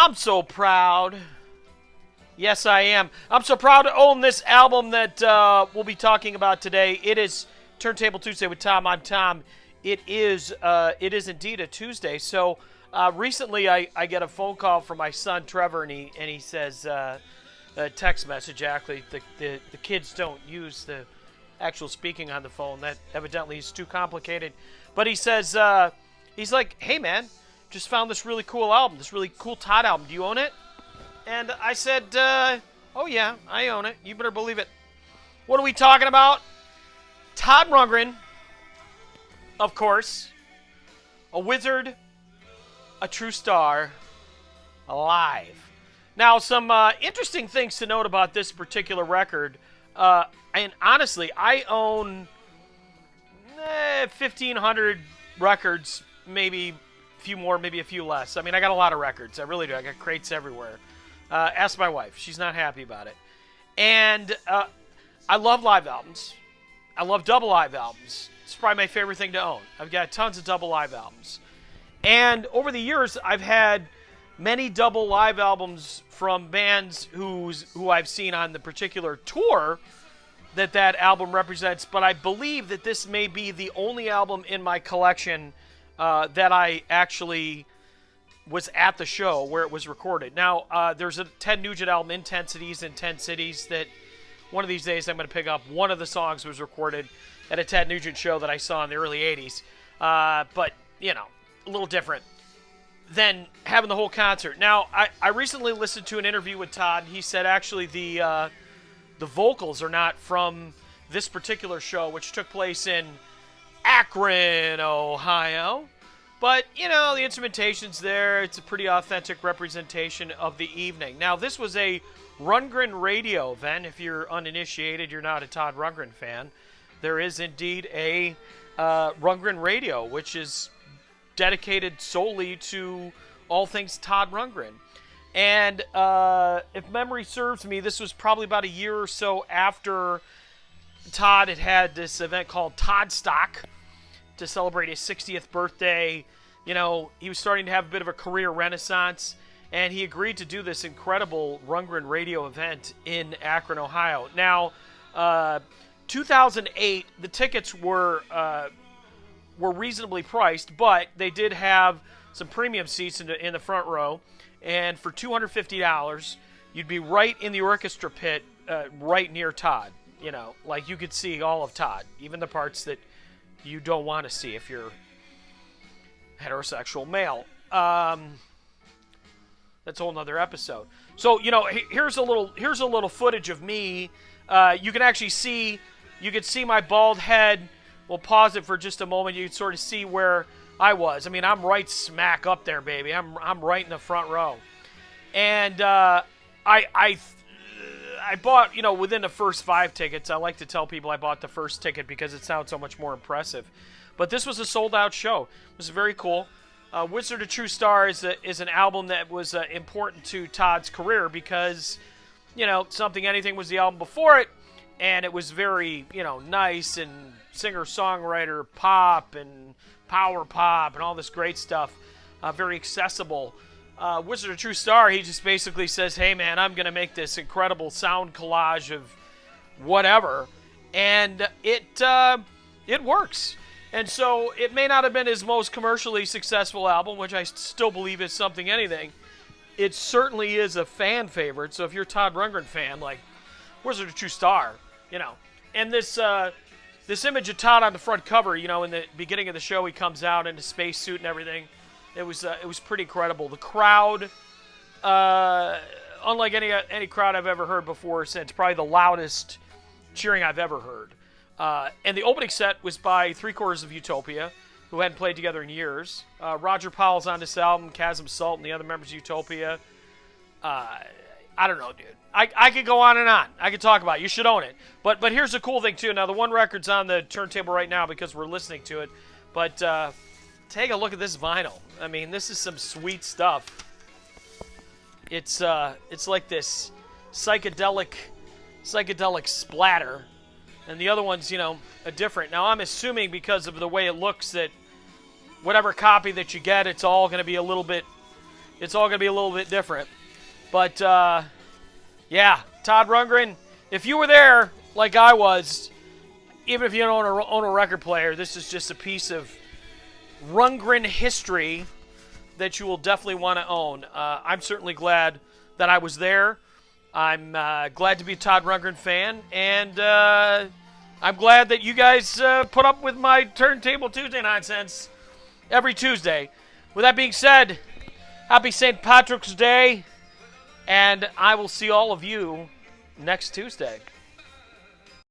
I'm so proud. Yes, I am. I'm so proud to own this album that we'll be talking about today. It is Turntable Tuesday with Thom. I'm Thom. It is indeed a Tuesday. So recently I get a phone call from my son Trevor, and he says a text message. Actually, the kids don't use the actual speaking on the phone. That evidently is too complicated. But he says he's like, "Hey man, just found this really cool album, this really cool Todd album. Do you own it?" And I said, "Oh yeah, I own it. You better believe it." What are we talking about? Todd Rundgren, of course, a wizard, a true star, alive. Now, some interesting things to note about this particular record. And honestly, I own 1,500 records, maybe a few more, maybe a few less. I mean, I got a lot of records. I really do. I got crates everywhere. Ask my wife. She's not happy about it. And I love live albums. I love double live albums. It's probably my favorite thing to own. I've got tons of double live albums. And over the years, I've had many double live albums from bands who I've seen on the particular tour that album represents. But I believe that this may be the only album in my collection that I actually was at the show where it was recorded. Now, there's a Ted Nugent album, Intensities in 10 Cities, that one of these days I'm going to pick up. One of the songs was recorded at a Ted Nugent show that I saw in the early 80s. But, you know, a little different than having the whole concert. Now, I recently listened to an interview with Todd. He said actually the vocals are not from this particular show, which took place in Akron, Ohio. But, you know, the instrumentation's there. It's a pretty authentic representation of the evening. Now, this was a Rundgren radio event. If you're uninitiated, you're not a Todd Rundgren fan. There is indeed a Rundgren radio, which is dedicated solely to all things Todd Rundgren. And if memory serves me, this was probably about a year or so after Todd had this event called Toddstock to celebrate his 60th birthday. You know, he was starting to have a bit of a career renaissance, and he agreed to do this incredible Rundgren radio event in Akron, Ohio. Now, 2008, the tickets were reasonably priced, but they did have some premium seats in the front row, and for $250, you'd be right in the orchestra pit, right near Todd. You know, like you could see all of Todd, even the parts that you don't want to see if you're heterosexual male. That's a whole nother episode. So, you know, here's a little footage of me. You can actually see, my bald head. We'll pause it for just a moment. You can sort of see where I was. I mean, I'm right smack up there, baby. I'm right in the front row. And I bought, you know, within the first 5 tickets. I like to tell people I bought the first ticket because it sounds so much more impressive. But this was a sold-out show. It was very cool. Wizard of True Star is an album that was important to Todd's career because, you know, Something Anything was the album before it, and it was very, you know, nice and singer-songwriter pop and power pop and all this great stuff. Very accessible. Wizard of True Star, he just basically says, "Hey man, I'm going to make this incredible sound collage of whatever," and it works. And so it may not have been his most commercially successful album, which I still believe is Something Anything. It certainly is a fan favorite. So if you're a Todd Rundgren fan, like Wizard of True Star, you know, and this image of Todd on the front cover, you know, in the beginning of the show, he comes out in a spacesuit and everything. It was pretty incredible. The crowd, unlike any crowd I've ever heard before or since, probably the loudest cheering I've ever heard. And the opening set was by 3/4 of Utopia, who hadn't played together in years. Roger Powell's on this album, Chasm Salt, and the other members of Utopia. I don't know, dude. I could go on and on. I could talk about it. You should own it. But here's the cool thing, too. Now, the one record's on the turntable right now because we're listening to it. But take a look at this vinyl. I mean, this is some sweet stuff. It's like this psychedelic splatter. And the other one's, you know, a different. Now, I'm assuming because of the way it looks that whatever copy that you get, it's all going to be a little bit it's all going to be a little bit different. But, yeah, Todd Rundgren, if you were there like I was, even if you don't own a record player, this is just a piece of Rundgren history that you will definitely want to own. I'm certainly glad that I was there. I'm glad to be a Todd Rundgren fan, and I'm glad that you guys put up with my Turntable Tuesday nonsense every Tuesday. With that being said, happy St. Patrick's Day, and I will see all of you next Tuesday.